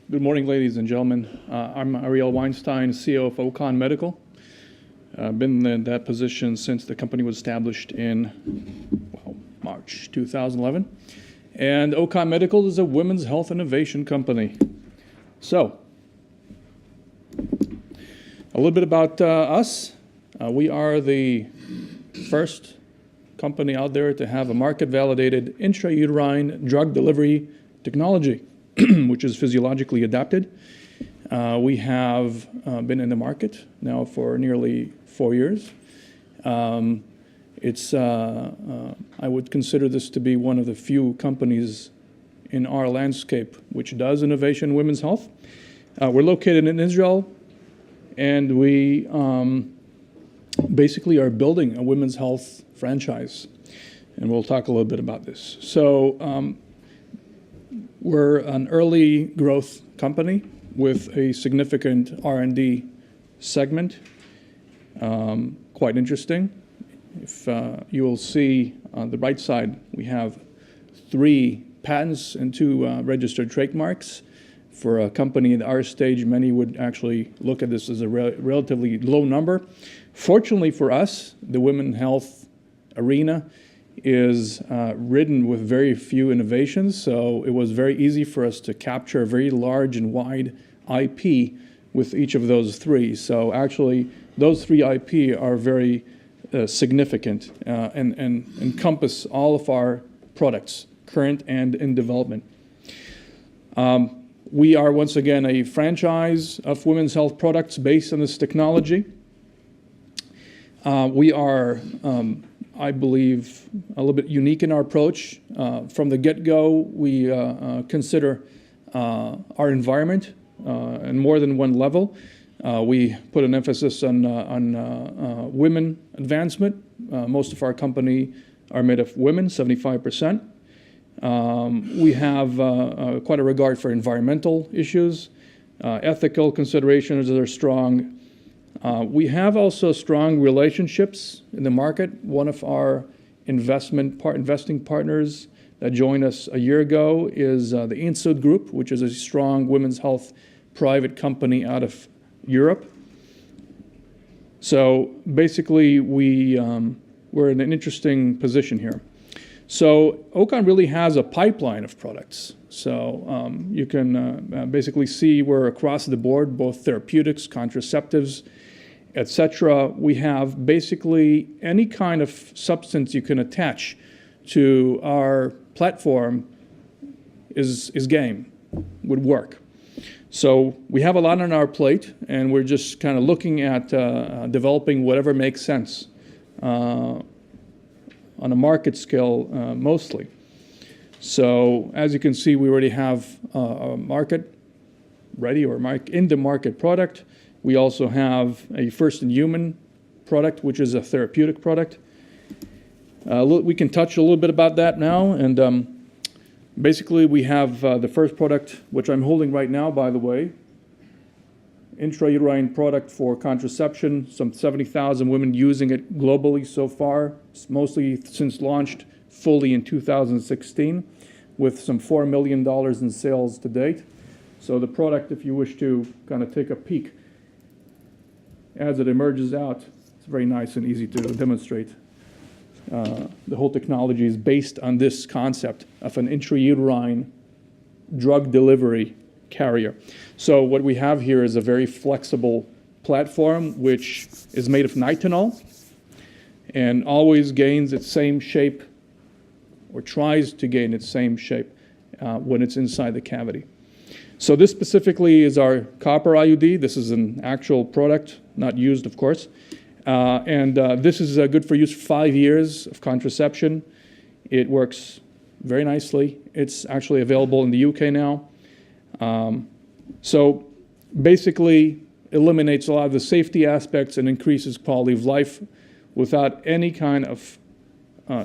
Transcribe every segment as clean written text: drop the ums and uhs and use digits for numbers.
Good morning, ladies and gentlemen. I'm Ariel Weinstein, CEO of OCON Medical. I've been in that position since the company was established in March 2011. And OCON Medical is a women's health innovation company. So, a little bit about us. We are the first company out there to have a market-validated intrauterine drug delivery technology, which is physiologically adapted. We have been in the market now for nearly 4 years. I would consider this to be one of the few companies in our landscape which does innovation in women's health. We're located in Israel, and we basically are building a women's health franchise. And we'll talk a little bit about this. So we're an early growth company with a significant R&D segment. Quite interesting. If you will see on the right side, we have 3 patents and 2 registered trademarks. For a company at our stage, many would actually look at this as a relatively low number. Fortunately for us, the women's health arena is ridden with very few innovations, so it was very easy for us to capture a very large and wide IP with each of those 3. So actually, those 3 IP are very significant and encompass all of our products, current and in development. We are, once again, a franchise of women's health products based on this technology. We are, I believe, a little bit unique in our approach. From the get-go, we consider our environment in more than one level. We put an emphasis on women advancement. Most of our company are made of women, 75%. We have quite a regard for environmental issues. Ethical considerations are strong. We have also strong relationships in the market. One of our investing partners that joined us a year ago is the Inv Group, which is a strong women's health private company out of Europe. So basically, we're in an interesting position here. So OCON really has a pipeline of products. So you can basically see we're across the board, both therapeutics, contraceptives, etc. We have basically any kind of substance you can attach to our platform is game, would work. So we have a lot on our plate, and we're just kind of looking at developing whatever makes sense on a market scale mostly. So as you can see, we already have a market ready or in the market product. We also have a first-in-human product, which is a therapeutic product. We can touch a little bit about that now. And basically, we have the first product, which I'm holding right now, by the way, intrauterine product for contraception. Some 70,000 women using it globally so far, mostly since launched fully in 2016, with some $4 million in sales to date. So the product, if you wish to kind of take a peek, as it emerges out, it's very nice and easy to demonstrate. The whole technology is based on this concept of an intrauterine drug delivery carrier. So what we have here is a very flexible platform which is made of nitinol and always gains its same shape or tries to gain its same shape when it's inside the cavity. So this specifically is our copper IUD. This is an actual product, not used, of course. This is good for use for 5 years of contraception. It works very nicely. It's actually available in the UK now. So basically eliminates a lot of the safety aspects and increases quality of life without any kind of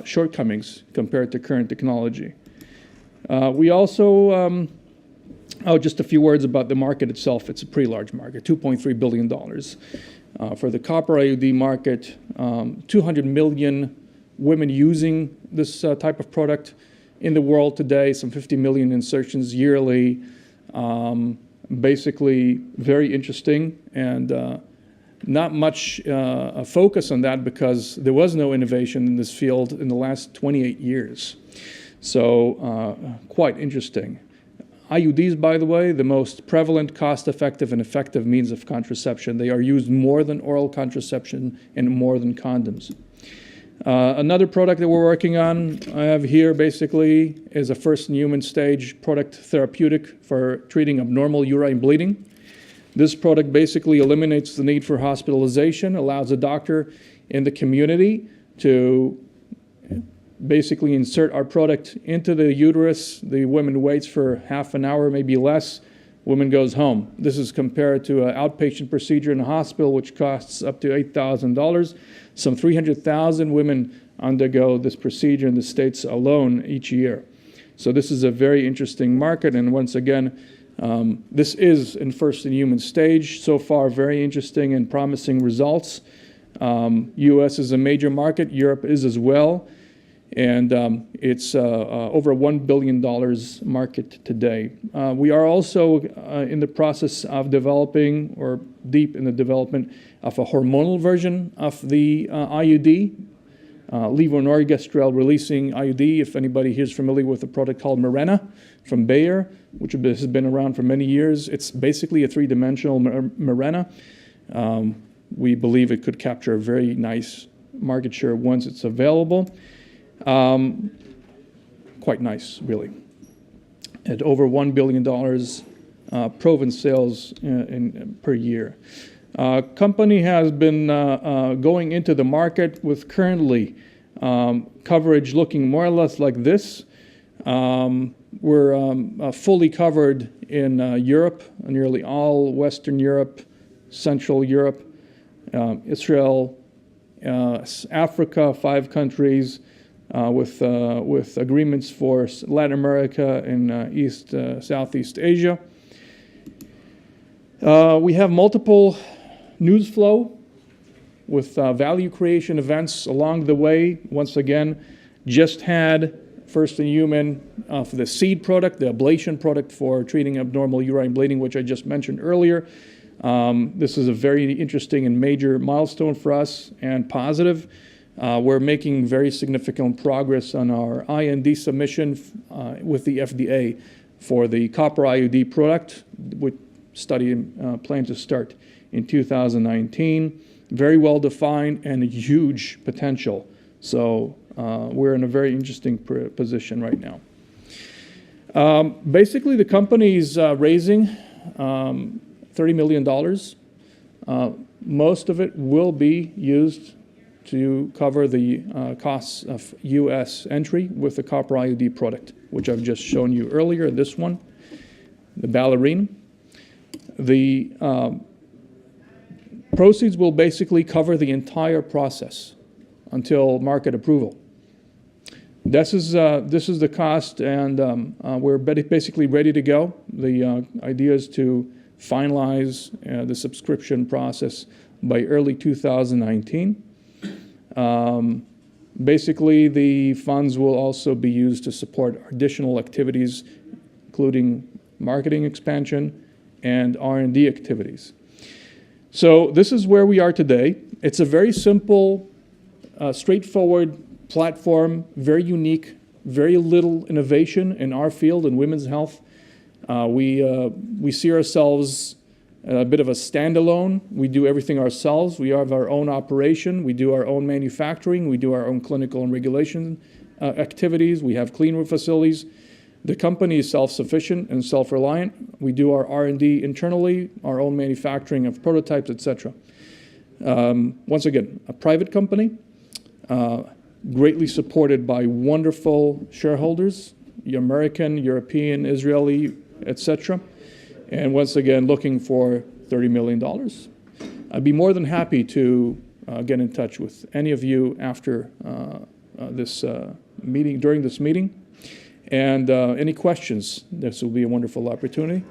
shortcomings compared to current technology. We also just a few words about the market itself. It's a pretty large market, $2.3 billion. For the copper IUD market, 200 million women using this type of product in the world today, some 50 million insertions yearly. basically very interesting, and not much focus on that because there was no innovation in this field in the last 28 years. So quite interesting. IUDs, by the way, the most prevalent, cost-effective, and effective means of contraception. They are used more than oral contraception and more than condoms. Another product that we're working on, I have here basically, is a first-in-human stage product, Therapeutic, for treating abnormal urine bleeding. This product basically eliminates the need for hospitalization, allows a doctor in the community to basically insert our product into the uterus. The woman waits for half an hour, maybe less. Woman goes home. This is compared to an outpatient procedure in a hospital, which costs up to $8,000. Some 300,000 women undergo this procedure in the States alone each year. So this is a very interesting market, and once again, this is in first-in-human stage. So far, very interesting and promising results. U.S. is a major market. Europe is as well. And it's over $1 billion market today. We are also in the process of developing, or deep in the development, of a hormonal version of the IUD, levonorgestrel releasing IUD. If anybody here is familiar with a product called Mirena from Bayer, which has been around for many years, it's basically a three-dimensional Mirena. We believe it could capture a very nice market share once it's available. Quite nice, really. At over $1 billion proven sales per year. Company has been going into the market with currently coverage looking more or less like this. We're fully covered in Europe, nearly all Western Europe, Central Europe, Israel, Africa, 5 countries, with agreements for Latin America and Southeast Asia. We have multiple news flow with value creation events along the way. Once again, just had first in human for the seed product, the ablation product for treating abnormal urine bleeding, which I just mentioned earlier. This is a very interesting and major milestone for us and positive. We're making very significant progress on our IND submission with the FDA for the copper IUD product, which study planned to start in 2019. Very well defined and a huge potential. So we're in a very interesting position right now. Basically, the company is raising $30 million. Most of it will be used to cover the costs of U.S. entry with the copper IUD product, which I've just shown you earlier, this one, the ballerine. The proceeds will basically cover the entire process until market approval. This is the cost, and we're basically ready to go. The idea is to finalize the subscription process by early 2019. Basically, the funds will also be used to support additional activities, including marketing expansion and R&D activities. So this is where we are today. It's a very simple, straightforward platform, very unique, very little innovation in our field in women's health. We see ourselves a bit of a standalone. We do everything ourselves. We have our own operation. We do our own manufacturing. We do our own clinical and regulation activities. We have clean room facilities. The company is self-sufficient and self-reliant. We do our R&D internally, our own manufacturing of prototypes, etc. Once again, a private company, greatly supported by wonderful shareholders, American, European, Israeli, etc. And once again, looking for $30 million. I'd be more than happy to get in touch with any of you after this meeting, during this meeting. And any questions, this will be a wonderful opportunity.